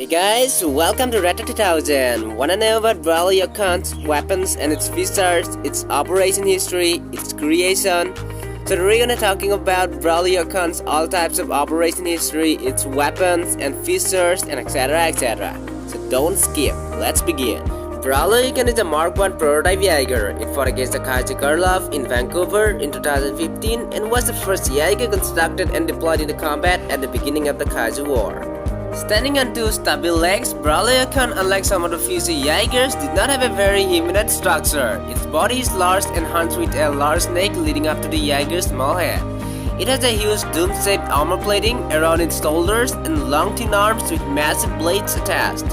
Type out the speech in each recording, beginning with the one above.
Hey guys, welcome to Reta 2000. Wanna know about Brawler Yukon's weapons and its features, its operation history, its creation? So today we're gonna talking about Brawler Yukon's all types of operation history, its weapons and features, and etc. So don't skip. Let's begin. Brawler Yukon is a Mark I Prototype Jaeger. It fought against the Kaiser Karlov in Vancouver in 2015 and was the first Jaeger constructed and deployed into combat at the beginning of the Kaiser War. Standing on two stubby legs, Brawler Yukon, unlike some of the future Jaegers, did not have a very humanoid structure. Its body is large and hunts with a large neck leading up to the Jaeger's small head. It has a huge dome-shaped armor plating around its shoulders and long thin arms with massive blades attached.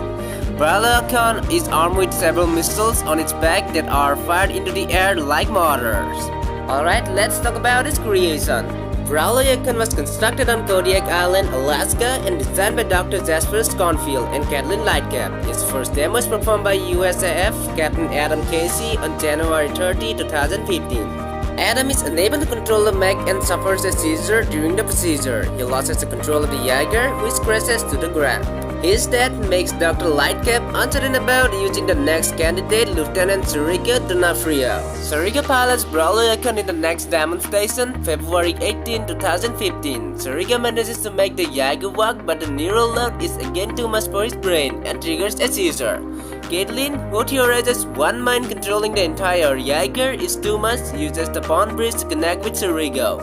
Brawler Yukon is armed with several missiles on its back that are fired into the air like mortars. Alright, let's talk about its creation. Brawler Yukon was constructed on Kodiak Island, Alaska and designed by Dr. Jasper Sconfield and Kathleen Lightcap. Its first demo was performed by USAF Captain Adam Casey on January 30, 2015. Adam is unable to control the mech and suffers a seizure during the procedure. He loses the control of the Jaeger, which crashes to the ground. His death makes Dr. Lightcap uncertain about using the next candidate, Lieutenant Sarika Donofrio. Sarika pilots Brawler Yukon in the next demonstration, February 18, 2015. Sarika manages to make the Jaeger walk, but the neural load is again too much for his brain and triggers a seizure. Caitlin, who theorizes one mind controlling the entire Jaeger is too much, uses the bond bridge to connect with Sarika.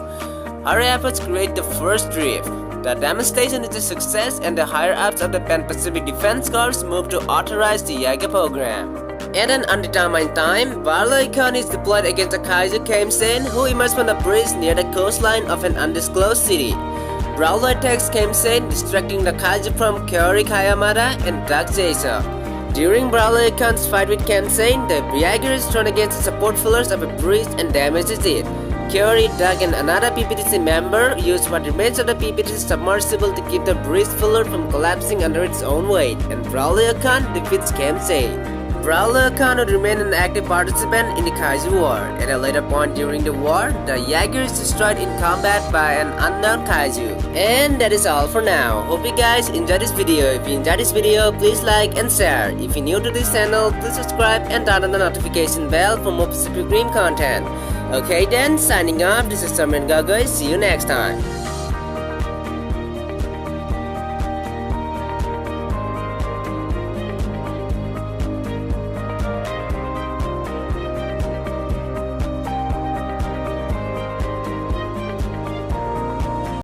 Her efforts create the first drift. The demonstration is a success and the higher-ups of the Pan-Pacific Defense Corps move to authorize the Jaeger program. At an undetermined time, Brawler Yukon is deployed against the Kaiser Kamsen, who emerged from a bridge near the coastline of an undisclosed city. Brawler attacks Kamsen, distracting the Kaiser from Kyori Kayamada and Doug Jason. During Brawler Yukon's fight with Kamsen, the Jaeger is thrown against the support pillars of a bridge and damages it. Kyori, Doug, and another PPTC member use what remains of the PPTC submersible to keep the bridge pillar from collapsing under its own weight, and Brawler Yukon defeats Kamsen. Brawler Yukon would remain an active participant in the Kaiser War. At a later point during the war, the Jaeger is destroyed in combat by an unknown Kaiju. And that is all for now. Hope you guys enjoyed this video. If you enjoyed this video, please like and share. If you're new to this channel, please subscribe and turn on the notification bell for more Pacific Rim content. Okay then, signing off, this is Samran Gagoy, see you next time.